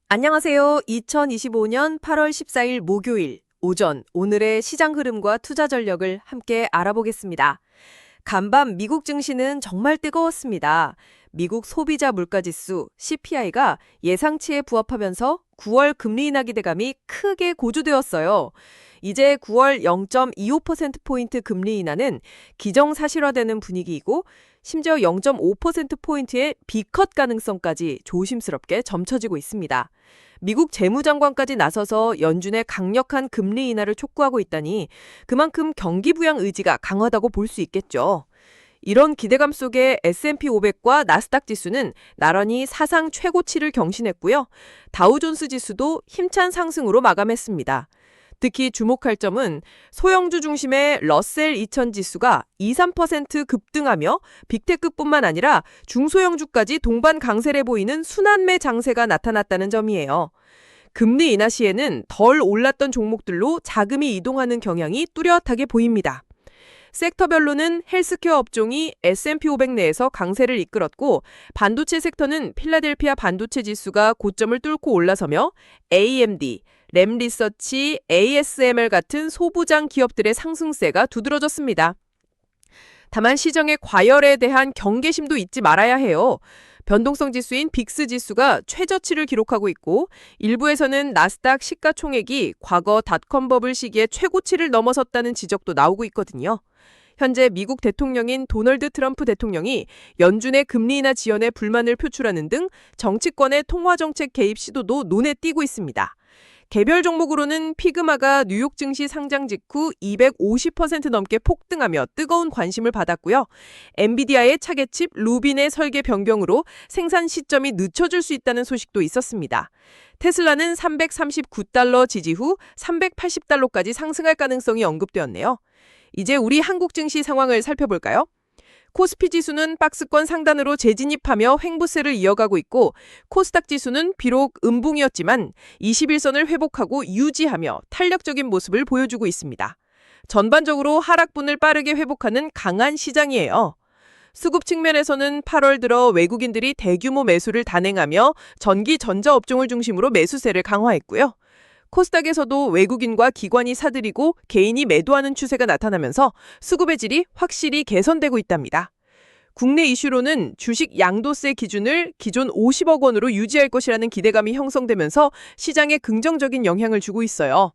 안녕하세요. 2025년 8월 14일 목요일 오전 오늘의 시장 흐름과 투자 전력을 함께 알아보겠습니다. 간밤 미국 증시는 정말 뜨거웠습니다. 미국 소비자 물가지수 CPI가 예상치에 부합하면서 9월 금리 인하 기대감이 크게 고조되었어요. 이제 9월 0.25%포인트 금리 인하는 기정사실화되는 분위기이고 심지어 0.5%포인트의 B컷 가능성까지 조심스럽게 점쳐지고 있습니다. 미국 재무장관까지 나서서 연준의 강력한 금리 인하를 촉구하고 있다니 그만큼 경기 부양 의지가 강하다고 볼 수 있겠죠. 이런 기대감 속에 S&P 500과 나스닥 지수는 나란히 사상 최고치를 경신했고요. 다우존스 지수도 힘찬 상승으로 마감했습니다. 특히 주목할 점은 소형주 중심의 러셀 2000 지수가 2~3% 급등하며 빅테크뿐만 아니라 중소형주까지 동반 강세를 보이는 순환매 장세가 나타났다는 점이에요. 금리 인하 시에는 덜 올랐던 종목들로 자금이 이동하는 경향이 뚜렷하게 보입니다. 섹터별로는 헬스케어 업종이 S&P 500 내에서 강세를 이끌었고 반도체 섹터는 필라델피아 반도체 지수가 고점을 뚫고 올라서며 AMD, 램리서치, ASML 같은 소부장 기업들의 상승세가 두드러졌습니다. 다만 시장의 과열에 대한 경계심도 잊지 말아야 해요. 변동성 지수인 빅스 지수가 최저치를 기록하고 있고 일부에서는 나스닥 시가총액이 과거 닷컴 버블 시기의 최고치를 넘어섰다는 지적도 나오고 있거든요. 현재 미국 대통령인 도널드 트럼프 대통령이 연준의 금리 인하 지연에 불만을 표출하는 등 정치권의 통화정책 개입 시도도 눈에 띄고 있습니다. 개별 종목으로는 피그마가 뉴욕 증시 상장 직후 250% 넘게 폭등하며 뜨거운 관심을 받았고요. 엔비디아의 차계칩 루빈의 설계 변경으로 생산 시점이 늦춰질 수 있다는 소식도 있었습니다. 테슬라는 339달러 지지 후 380달러까지 상승할 가능성이 언급되었네요. 이제 우리 한국 증시 상황을 살펴볼까요? 코스피 지수는 박스권 상단으로 재진입하며 횡보세를 이어가고 있고 코스닥 지수는 비록 음봉이었지만 21선을 회복하고 유지하며 탄력적인 모습을 보여주고 있습니다. 전반적으로 하락분을 빠르게 회복하는 강한 시장이에요. 수급 측면에서는 8월 들어 외국인들이 대규모 매수를 단행하며 전기 전자 업종을 중심으로 매수세를 강화했고요. 코스닥에서도 외국인과 기관이 사들이고 개인이 매도하는 추세가 나타나면서 수급의 질이 확실히 개선되고 있답니다. 국내 이슈로는 주식 양도세 기준을 기존 50억 원으로 유지할 것이라는 기대감이 형성되면서 시장에 긍정적인 영향을 주고 있어요.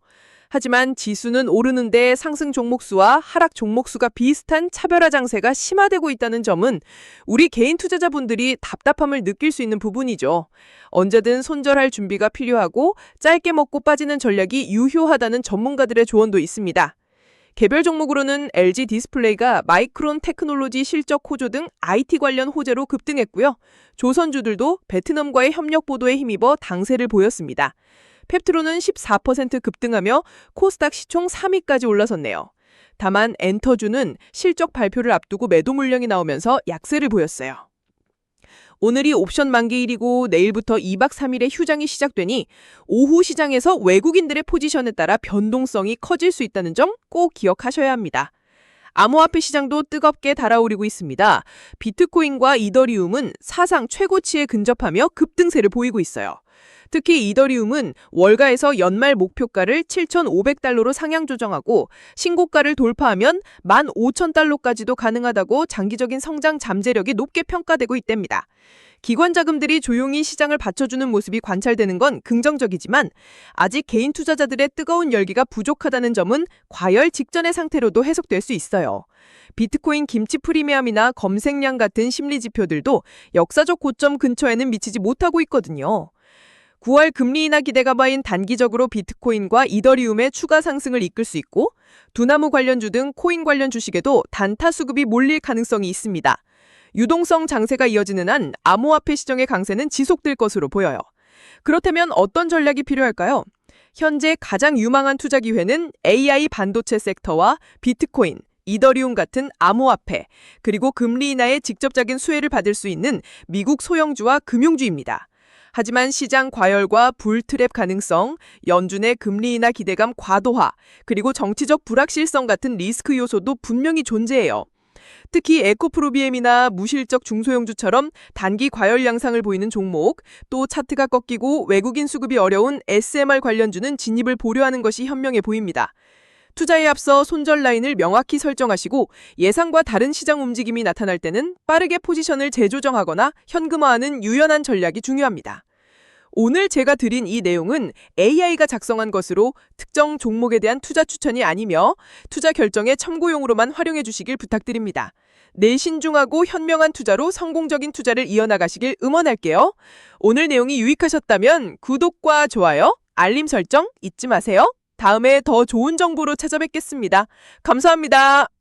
하지만 지수는 오르는데 상승 종목수와 하락 종목수가 비슷한 차별화 장세가 심화되고 있다는 점은 우리 개인 투자자분들이 답답함을 느낄 수 있는 부분이죠. 언제든 손절할 준비가 필요하고 짧게 먹고 빠지는 전략이 유효하다는 전문가들의 조언도 있습니다. 개별 종목으로는 LG 디스플레이가 마이크론 테크놀로지 실적 호조 등 IT 관련 호재로 급등했고요. 조선주들도 베트남과의 협력 보도에 힘입어 당세를 보였습니다. 펩트로는 14% 급등하며 코스닥 시총 3위까지 올라섰네요. 다만 엔터주는 실적 발표를 앞두고 매도 물량이 나오면서 약세를 보였어요. 오늘이 옵션 만기일이고 내일부터 2박 3일의 휴장이 시작되니 오후 시장에서 외국인들의 포지션에 따라 변동성이 커질 수 있다는 점 꼭 기억하셔야 합니다. 암호화폐 시장도 뜨겁게 달아오르고 있습니다. 비트코인과 이더리움은 사상 최고치에 근접하며 급등세를 보이고 있어요. 특히 이더리움은 월가에서 연말 목표가를 7,500달러로 상향 조정하고 신고가를 돌파하면 15,000달러까지도 가능하다고 장기적인 성장 잠재력이 높게 평가되고 있답니다. 기관 자금들이 조용히 시장을 받쳐주는 모습이 관찰되는 건 긍정적이지만 아직 개인 투자자들의 뜨거운 열기가 부족하다는 점은 과열 직전의 상태로도 해석될 수 있어요. 비트코인 김치 프리미엄이나 검색량 같은 심리 지표들도 역사적 고점 근처에는 미치지 못하고 있거든요. 9월 금리 인하 기대감화인 단기적으로 비트코인과 이더리움의 추가 상승을 이끌 수 있고 두나무 관련주 등 코인 관련 주식에도 단타 수급이 몰릴 가능성이 있습니다. 유동성 장세가 이어지는 한 암호화폐 시장의 강세는 지속될 것으로 보여요. 그렇다면 어떤 전략이 필요할까요? 현재 가장 유망한 투자 기회는 AI 반도체 섹터와 비트코인, 이더리움 같은 암호화폐, 그리고 금리 인하의 직접적인 수혜를 받을 수 있는 미국 소형주와 금융주입니다. 하지만 시장 과열과 불트랩 가능성, 연준의 금리 인하 기대감 과도화, 그리고 정치적 불확실성 같은 리스크 요소도 분명히 존재해요. 특히 에코프로비엠이나 무실적 중소형주처럼 단기 과열 양상을 보이는 종목, 또 차트가 꺾이고 외국인 수급이 어려운 SMR 관련주는 진입을 보류하는 것이 현명해 보입니다. 투자에 앞서 손절 라인을 명확히 설정하시고 예상과 다른 시장 움직임이 나타날 때는 빠르게 포지션을 재조정하거나 현금화하는 유연한 전략이 중요합니다. 오늘 제가 드린 이 내용은 AI가 작성한 것으로 특정 종목에 대한 투자 추천이 아니며 투자 결정의 참고용으로만 활용해 주시길 부탁드립니다. 내신중하고 현명한 투자로 성공적인 투자를 이어나가시길 응원할게요. 오늘 내용이 유익하셨다면 구독과 좋아요, 알림 설정 잊지 마세요. 다음에 더 좋은 정보로 찾아뵙겠습니다. 감사합니다.